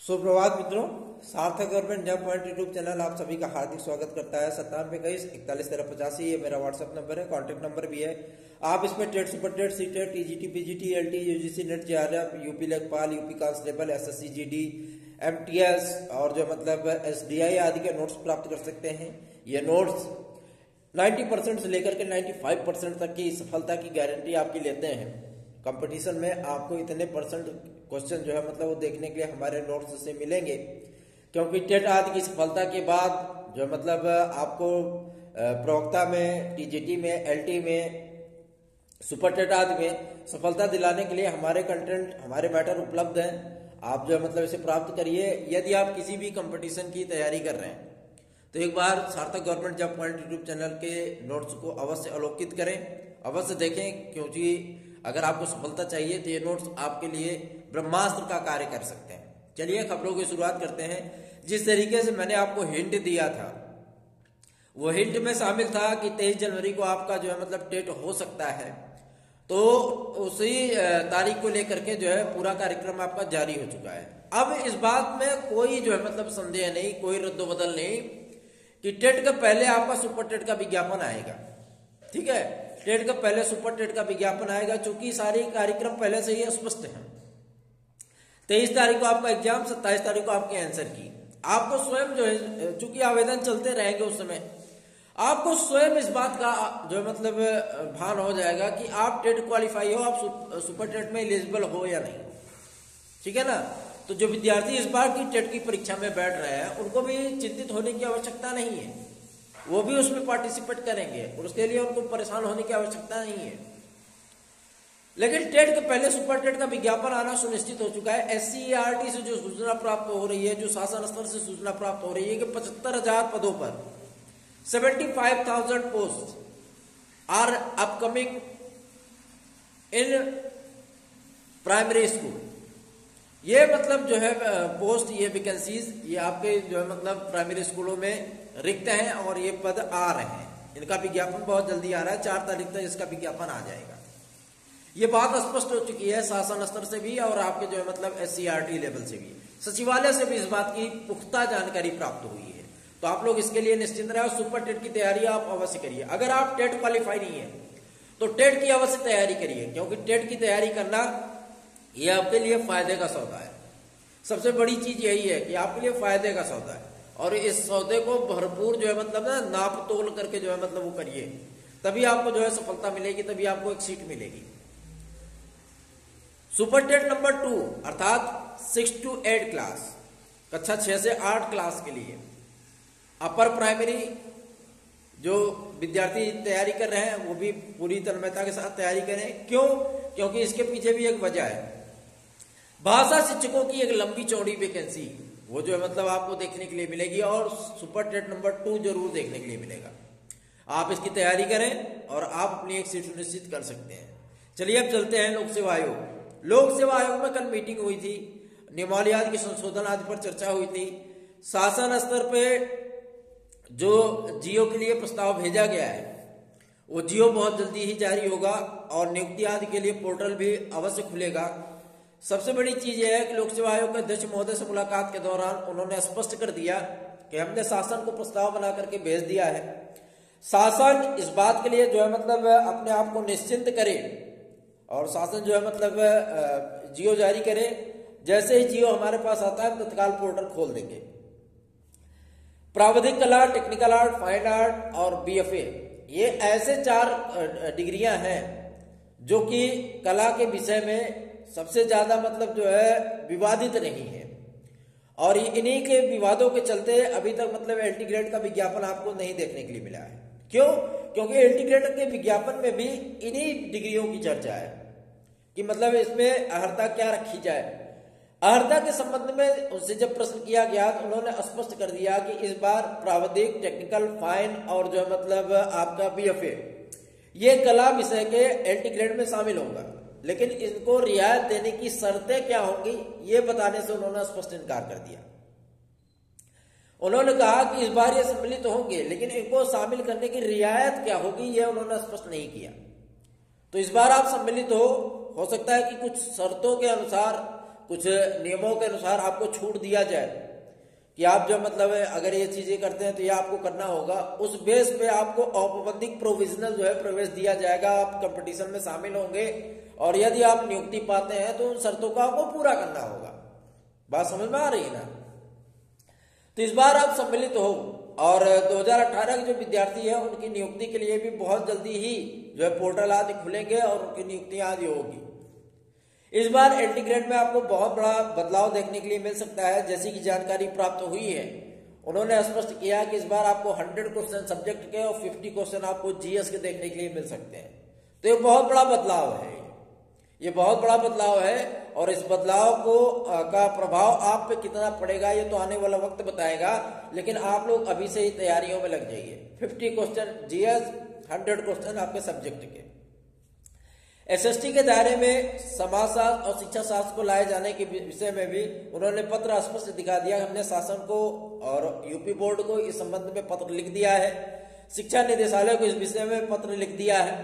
सुप्रभात मित्रों, सार्थक government job point YouTube channel आप सभी का हार्दिक स्वागत करता है। 9721411385 ये मेरा व्हाट्सएप नंबर है, कॉन्टेक्ट नंबर भी है। आप इसमें TET, super TET, C TET, TGT, PGT, LT, UGC NET, JRF, UP Lekhpal, UP constable, SSC GD, MTS और जो मतलब एसडीआई आदि के नोट्स प्राप्त कर सकते हैं। ये नोट्स 90% से लेकर के 95% तक की सफलता की गारंटी आपकी लेते हैं। कंपटीशन में आपको इतने परसेंट क्वेश्चन जो है मतलब वो देखने के लिए हमारे नोट्स से मिलेंगे, क्योंकि टेट आदि की सफलता के बाद जो मतलब आपको प्रवक्ता में, टीजीटी में, एलटी में, सुपर टेट आदि में सफलता दिलाने के लिए हमारे कंटेंट, हमारे मैटर उपलब्ध हैं। आप जो है मतलब इसे प्राप्त करिए। यदि आप किसी भी कंपटीशन की तैयारी कर रहे हैं तो एक बार सार्थक government job point YouTube channel के नोट्स को अवश्य अवलोकित करें, अवश्य देखें, क्योंकि अगर आपको सफलता चाहिए तो ये नोट्स आपके लिए ब्रह्मास्त्र का कार्य कर सकते हैं। चलिए खबरों की शुरुआत करते हैं। जिस तरीके से मैंने आपको हिंट दिया था, वो हिंट में शामिल था कि 23 जनवरी को आपका जो है मतलब टेट हो सकता है, तो उसी तारीख को लेकर के जो है पूरा कार्यक्रम आपका जारी हो चुका है। अब इस बात में कोई जो है मतलब संदेह नहीं, कोई रद्दोबदल नहीं कि टेट का पहले आपका सुपर टेट का विज्ञापन आएगा। ठीक है, टेट का पहले सुपर टेट का विज्ञापन आएगा, चूंकि सारे कार्यक्रम पहले से ही स्पष्ट हैं। 23 तारीख को आपका एग्जाम, 27 तारीख को आपके आंसर की। आपको स्वयं जो है, चूंकि आवेदन चलते रहेंगे उस समय, आपको स्वयं इस बात का जो है मतलब भान हो जाएगा कि आप टेट क्वालिफाई हो, आप सुपर टेट में एलिजिबल हो या नहीं। ठीक है ना। तो जो विद्यार्थी इस बार की टेट की परीक्षा में बैठ रहे हैं, उनको भी चिंतित होने की आवश्यकता नहीं है, वो भी उसमें पार्टिसिपेट करेंगे और उसके लिए उनको परेशान होने की आवश्यकता नहीं है। लेकिन टेट के पहले सुपर टेट का विज्ञापन आना सुनिश्चित हो चुका है। एससीईआरटी से जो सूचना प्राप्त हो रही है, जो शासन स्तर से सूचना प्राप्त हो रही है कि 75,000 पदों पर 75,000 post are upcoming in primary school. ये मतलब जो है पोस्ट, ये वैकेंसीज, ये आपके जो है मतलब प्राइमरी स्कूलों में रिक्त हैं और ये पद आ रहे हैं। इनका विज्ञापन बहुत जल्दी आ रहा है, 4 तारीख तक इसका विज्ञापन आ जाएगा। ये बात स्पष्ट हो चुकी है शासन स्तर से भी और आपके जो है मतलब एससीईआरटी लेवल से भी, सचिवालय से भी इस बात की पुख्ता जानकारी प्राप्त हुई है। तो आप लोग इसके लिए निश्चिंत रहे। सुपर टेट की तैयारी आप अवश्य करिए। अगर आप टेट क्वालिफाई नहीं है तो टेट की अवश्य तैयारी करिए, क्योंकि टेट की तैयारी करना ये आपके लिए फायदे का सौदा है। सबसे बड़ी चीज यही है कि आपके लिए फायदे का सौदा है, और इस सौदे को भरपूर जो है मतलब ना नाप तोल करके जो है मतलब वो करिए, तभी आपको जो है सफलता मिलेगी, तभी आपको एक सीट मिलेगी। सुपर टेट नंबर 2 अर्थात 6 to 8 क्लास, कक्षा 6 से 8 क्लास के लिए अपर प्राइमरी जो विद्यार्थी तैयारी कर रहे हैं वो भी पूरी तन्मयता के साथ तैयारी करें। क्यों? क्योंकि इसके पीछे भी एक वजह है। भाषा शिक्षकों की एक लंबी चौड़ी वैकेंसी, वो जो है मतलब आपको देखने के लिए मिलेगी, और सुपर टेट नंबर 2 जरूर देखने के लिए मिलेगा। आप इसकी तैयारी करें और आप अपनी एक सीट सुनिश्चित कर सकते हैं। चलिए अब चलते हैं लोक सेवा आयोग। लोक सेवा आयोग में कल मीटिंग हुई थी, नियमावली आदि के संशोधन आदि पर चर्चा हुई थी। शासन स्तर पे जो जियो के लिए प्रस्ताव भेजा गया है, वो जियो बहुत जल्दी ही जारी होगा और नियुक्ति आदि के लिए पोर्टल भी अवश्य खुलेगा। सबसे बड़ी चीज यह है कि लोक सेवा आयोग के अध्यक्ष महोदय से मुलाकात के दौरान उन्होंने स्पष्ट कर दिया कि हमने शासन को प्रस्ताव बना करके भेज दिया है। शासन इस बात के लिए जो है मतलब अपने आप को निश्चिंत करे और शासन जो है मतलब जियो जारी करे। जैसे ही जियो हमारे पास आता है तत्काल पोर्टल खोल देंगे। प्राविधिक कला, टेक्निकल आर्ट, फाइन आर्ट और बीएफए, ये ऐसे 4 डिग्रियां हैं जो कि कला के विषय में सबसे ज्यादा मतलब जो है विवादित नहीं है, और इन्हीं के विवादों के चलते अभी तक मतलब एलटी ग्रेड का विज्ञापन आपको नहीं देखने के लिए मिला है। क्यों? क्योंकि एलटी ग्रेड के विज्ञापन में भी इन्हीं डिग्रियों की चर्चा है कि मतलब इसमें अर्हता क्या रखी जाए। अर्हता के संबंध में उनसे जब प्रश्न किया गया तो उन्होंने स्पष्ट कर दिया कि इस बार प्राविधिक, टेक्निकल, फाइन और जो है मतलब आपका बीएफए, ये कला विषय के एलटी ग्रेड में शामिल होगा, लेकिन इनको रियायत देने की शर्तें क्या होंगी ये बताने से उन्होंने स्पष्ट इनकार कर दिया। उन्होंने कहा कि इस बार ये सम्मिलित होंगे, लेकिन इनको शामिल करने की रियायत क्या होगी ये उन्होंने स्पष्ट नहीं किया। तो इस बार आप सम्मिलित हो सकता है कि कुछ शर्तों के अनुसार कुछ नियमों के अनुसार आपको छूट दिया जाए कि आप जो मतलब अगर ये चीजें करते हैं तो ये आपको करना होगा, उस बेस पे आपको औपबंधिक प्रोविजनल जो है प्रवेश दिया जाएगा। आप कंपटीशन में शामिल होंगे और यदि आप नियुक्ति पाते हैं तो उन शर्तों का आपको पूरा करना होगा। बात समझ में आ रही है ना? तो इस बार आप सम्मिलित हो और 2018 के जो विद्यार्थी है उनकी नियुक्ति के लिए भी बहुत जल्दी ही जो है पोर्टल आदि खुलेंगे और उनकी नियुक्तियां आदि होगी। इस बार एलटी ग्रेड में आपको बहुत बड़ा बदलाव देखने के लिए मिल सकता है। जैसी की जानकारी प्राप्त हुई है, उन्होंने स्पष्ट किया कि इस बार आपको 100 क्वेश्चन सब्जेक्ट के और 50 क्वेश्चन आपको जीएस के देखने के लिए मिल सकते हैं। तो ये बहुत बड़ा बदलाव है, ये बहुत बड़ा बदलाव है और इस बदलाव को का प्रभाव आप पे कितना पड़ेगा ये तो आने वाला वक्त बताएगा, लेकिन आप लोग अभी से ही तैयारियों में लग जाइए। 50 क्वेश्चन जीएस, 100 क्वेश्चन आपके सब्जेक्ट के। एसएसटी के दायरे में समाजशास्त्र और शिक्षा शास्त्र को लाए जाने के विषय में भी उन्होंने पत्र स्पष्ट दिखा दिया। हमने शासन को और यूपी बोर्ड को इस संबंध में पत्र लिख दिया है, शिक्षा निदेशालय को इस विषय में पत्र लिख दिया है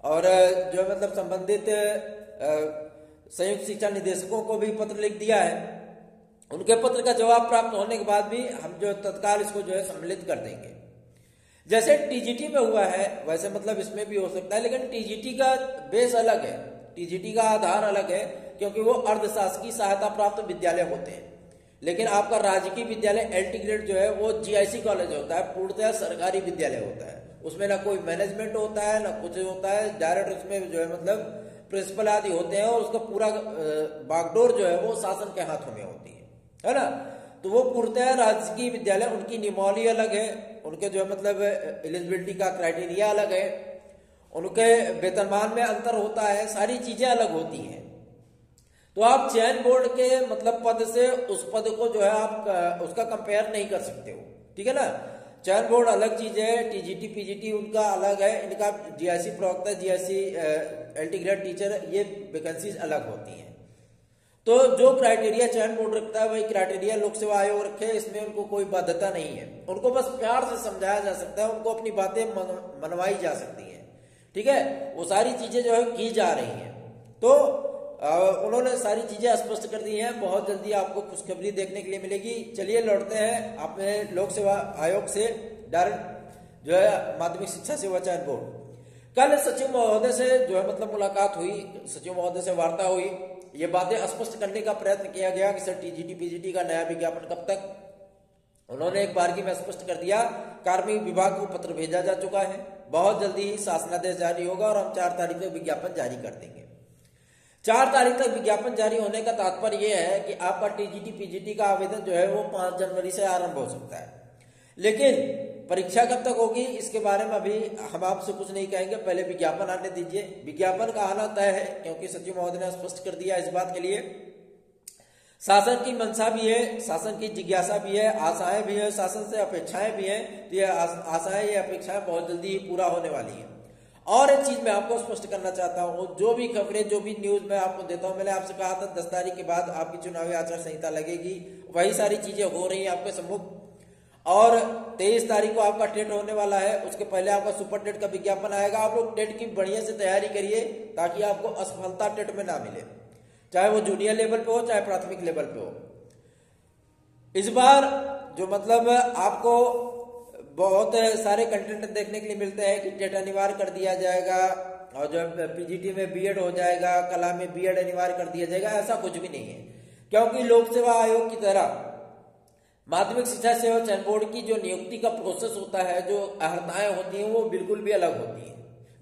और जो मतलब संबंधित संयुक्त शिक्षा निदेशकों को भी पत्र लिख दिया है। उनके पत्र का जवाब प्राप्त होने के बाद भी हम जो तत्काल इसको जो है सम्मिलित कर देंगे। जैसे टीजीटी में हुआ है वैसे मतलब इसमें भी हो सकता है, लेकिन टीजीटी का बेस अलग है, टीजीटी का आधार अलग है क्योंकि वो अर्धशासकीय सहायता प्राप्त विद्यालय होते हैं। लेकिन आपका राजकीय विद्यालय एलटी ग्रेड जो है वो जीआईसी कॉलेज होता है, पूर्णतः सरकारी विद्यालय होता है। उसमें ना कोई मैनेजमेंट होता है ना कुछ होता है, डायरेक्ट उसमें जो है मतलब प्रिंसिपल आदि होते हैं और उसका पूरा बागडोर जो है वो शासन के हाथों में होती है ना। तो वो पूर्णतः राजकीय विद्यालय, उनकी नियमावली अलग है, उनके जो है मतलब एलिजिबिलिटी का क्राइटेरिया अलग है, उनके वेतनमान में अंतर होता है, सारी चीजें अलग होती हैं। तो आप चयन बोर्ड के मतलब पद से उस पद को जो है आप उसका कंपेयर नहीं कर सकते हो, ठीक है ना। चयन बोर्ड अलग चीज है, टीजीटी पीजीटी उनका अलग है, इनका जीआईसी प्रवक्ता, जीआईसी एलटी ग्रेड टीचर, ये वैकेंसीज अलग होती हैं। तो जो क्राइटेरिया चयन बोर्ड रखता है वही क्राइटेरिया लोक सेवा आयोग रखे, इसमें उनको कोई बाध्यता नहीं है। उनको बस प्यार से समझाया जा सकता है, उनको अपनी बातें मनवाई जा सकती हैं, ठीक है। वो सारी चीजें जो है की जा रही हैं। तो उन्होंने सारी चीजें स्पष्ट कर दी हैं। बहुत जल्दी आपको खुशखबरी देखने के लिए मिलेगी। चलिए लौटते हैं अपने लोक सेवा आयोग से डायरेक्ट जो है माध्यमिक शिक्षा सेवा चयन बोर्ड। कल सचिव महोदय से जो है मतलब मुलाकात हुई, सचिव महोदय से वार्ता हुई। ये बातें स्पष्ट करने का प्रयत्न किया गया कि सर टीजीटी पीजीटी का नया विज्ञापन कब तक। उन्होंने एक बारगी में स्पष्ट कर दिया, कार्मिक विभाग को पत्र भेजा जा चुका है, बहुत जल्दी ही शासनादेश जारी होगा और हम 4 तारीख को विज्ञापन जारी कर देंगे। 4 तारीख तक विज्ञापन जारी होने का तात्पर्य यह है कि आपका टीजीटी पीजीटी का आवेदन जो है वो 5 जनवरी से आरंभ हो सकता है। लेकिन परीक्षा कब तक होगी इसके बारे में अभी हम आपसे कुछ नहीं कहेंगे, पहले विज्ञापन आने दीजिए। विज्ञापन का आना तय है क्योंकि सचिव महोदय ने स्पष्ट कर दिया इस बात के लिए। शासन की मंशा भी है, शासन की जिज्ञासा भी है, आशाएं भी है, शासन से अपेक्षाएं भी है। तो ये आशाएं, ये अपेक्षाएं बहुत जल्दी ही पूरा होने वाली है। और एक चीज मैं आपको स्पष्ट करना चाहता हूं, जो भी खबरें जो भी न्यूज मैं आपको देता हूं, मैंने आपसे कहा था 10 तारीख के बाद आपकी चुनावी आचार संहिता लगेगी, वही सारी चीजें हो रही हैं आपके सम्मुख। और 23 तारीख को आपका टेट होने वाला है, उसके पहले आपका सुपर टेट का विज्ञापन आएगा। आप लोग टेट की बढ़िया से तैयारी करिए ताकि आपको असफलता टेट में ना मिले, चाहे वो जूनियर लेवल पे हो चाहे प्राथमिक लेवल पे हो। इस बार जो मतलब आपको बहुत सारे कंटेंट देखने के लिए मिलते हैं कि टेट अनिवार्य कर दिया जाएगा और जो पीजीटी में बीएड हो जाएगा, कला में बीएड अनिवार्य कर दिया जाएगा, ऐसा कुछ भी नहीं है। क्योंकि लोक सेवा आयोग की तरह माध्यमिक शिक्षा सेवा चयन बोर्ड की जो नियुक्ति का प्रोसेस होता है, जो अहर्ताएं होती हैं, वो बिल्कुल भी अलग होती है,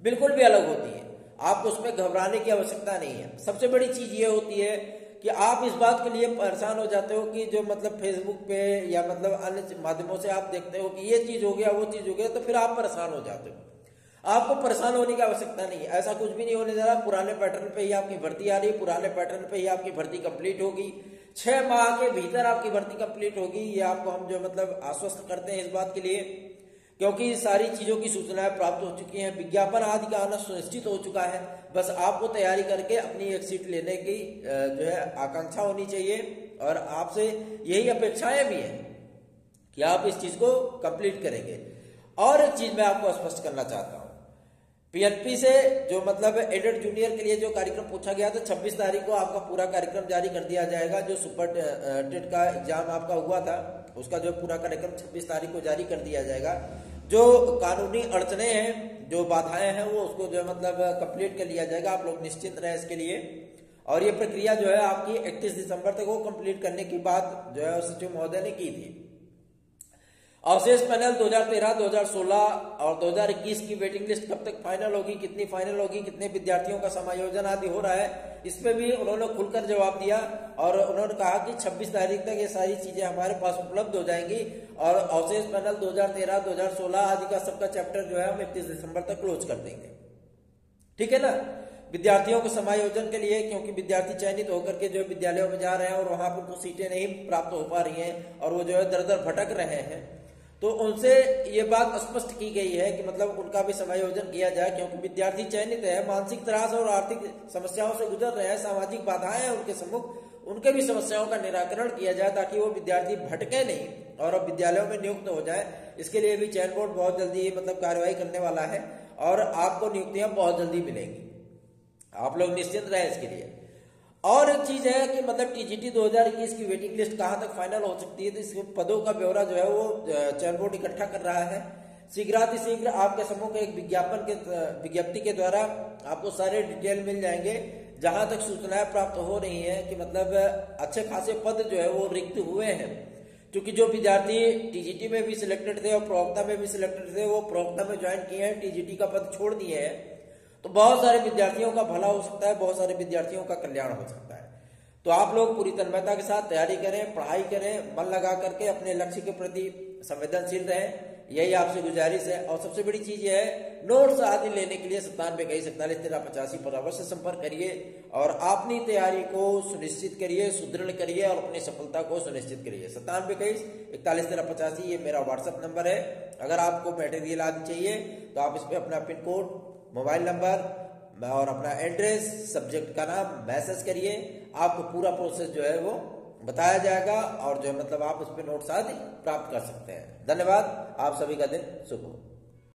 बिल्कुल भी अलग होती है। आपको उसमें घबराने की आवश्यकता नहीं है। सबसे बड़ी चीज ये होती है कि आप इस बात के लिए परेशान हो जाते हो कि जो मतलब फेसबुक पे या मतलब अन्य माध्यमों से आप देखते हो कि ये चीज हो गया वो चीज हो गया, तो फिर आप परेशान हो जाते हो। आपको परेशान होने की आवश्यकता नहीं है, ऐसा कुछ भी नहीं होने जा रहा। पुराने पैटर्न पे ही आपकी भर्ती आ रही है, पुराने पैटर्न पे ही आपकी भर्ती कंप्लीट होगी, 6 माह के भीतर आपकी भर्ती कंप्लीट होगी। ये आपको हम जो मतलब आश्वस्त करते हैं इस बात के लिए, क्योंकि सारी चीजों की सूचनाएं प्राप्त हो चुकी हैं, विज्ञापन आदि का आना सुनिश्चित हो चुका है। बस आपको तैयारी करके अपनी एक सीट लेने की जो है आकांक्षा होनी चाहिए और आपसे यही अपेक्षाएं भी हैं कि आप इस चीज को कंप्लीट करेंगे। और एक चीज मैं आपको स्पष्ट करना चाहता हूं, पीएनपी से जो मतलब एडेड जूनियर के लिए जो कार्यक्रम पूछा गया था 26 तारीख को आपका पूरा कार्यक्रम जारी कर दिया जाएगा। जो सुपर टेट का एग्जाम आपका हुआ था उसका जो पूरा कार्यक्रम 26 तारीख को जारी कर दिया जाएगा। जो कानूनी अड़चने हैं, जो बाधाएं हैं, वो उसको जो है मतलब कंप्लीट कर लिया जाएगा। आप लोग निश्चिंत रहें इसके लिए। और ये प्रक्रिया जो है आपकी 31 दिसंबर तक वो कंप्लीट करने की बात जो है सचिव महोदय ने की थी। अवशेष पैनल 2013, 2016 और 2021 की वेटिंग लिस्ट कब तक फाइनल होगी, कितनी फाइनल होगी, कितने विद्यार्थियों का समायोजन आदि हो रहा है, इसमें भी उन्होंने खुलकर जवाब दिया। और उन्होंने कहा कि 26 तारीख तक ये सारी चीजें हमारे पास उपलब्ध हो जाएंगी और अवशेष पैनल 2013, 2016 आदि का सबका चैप्टर जो है हम 31 दिसंबर तक क्लोज कर देंगे। ठीक है ना। विद्यार्थियों को समायोजन के लिए, क्योंकि विद्यार्थी चयनित होकर के जो विद्यालयों में जा रहे हैं और वहां पर उनको सीटें नहीं प्राप्त हो पा रही हैं और वो जो है दर दर भटक रहे हैं, तो उनसे ये बात स्पष्ट की गई है कि मतलब उनका भी समायोजन किया जाए। क्योंकि विद्यार्थी चयनित है, मानसिक त्रास और आर्थिक समस्याओं से गुजर रहे हैं, सामाजिक बाधाएं हैं उनके सम्मुख, उनके भी समस्याओं का निराकरण किया जाए ताकि वो विद्यार्थी भटके नहीं और अब विद्यालयों में नियुक्त हो जाए। इसके लिए भी चयन बोर्ड बहुत जल्दी मतलब कार्यवाही करने वाला है और आपको नियुक्तियां बहुत जल्दी मिलेंगी। आप लोग निश्चिंत रहे इसके लिए। और एक चीज है कि मतलब टीजीटी 2021 की वेटिंग लिस्ट कहां तक फाइनल हो सकती है, तो इस पदों का ब्यौरा जो है वो चयन बोर्ड इकट्ठा कर रहा है। शीघ्र आपके समूह एक विज्ञप्ति के द्वारा आपको सारे डिटेल मिल जाएंगे, जहां तक सूचनाएं प्राप्त हो रही है कि मतलब अच्छे खासे पद जो है वो रिक्त हुए हैं। क्योंकि जो विद्यार्थी टीजीटी में भी सिलेक्टेड थे और प्रवक्ता में भी सिलेक्टेड थे, वो प्रवक्ता में ज्वाइन किए हैं, टीजीटी का पद छोड़ दिए हैं। तो बहुत सारे विद्यार्थियों का भला हो सकता है, बहुत सारे विद्यार्थियों का कल्याण हो सकता है। तो आप लोग पूरी तन्मयता के साथ तैयारी करें, पढ़ाई करें, मन लगा करके अपने लक्ष्य के प्रति संवेदनशील रहें, यही आपसे गुजारिश है। और सबसे बड़ी चीज है, नोट्स आदि लेने के लिए 9721411385 पर अवश्य संपर्क करिए और अपनी तैयारी को सुनिश्चित करिए, सुदृढ़ करिए और अपनी सफलता को सुनिश्चित करिए। 9721411385 ये मेरा व्हाट्सएप नंबर है। अगर आपको मटेरियल आदि चाहिए तो आप इस पर अपना पिन कोड, मोबाइल नंबर और अपना एड्रेस, सब्जेक्ट का नाम मैसेज करिए। आपको पूरा प्रोसेस जो है वो बताया जाएगा और जो है मतलब आप उस पर नोट्स आदि प्राप्त कर सकते हैं। धन्यवाद। आप सभी का दिन शुभ हो।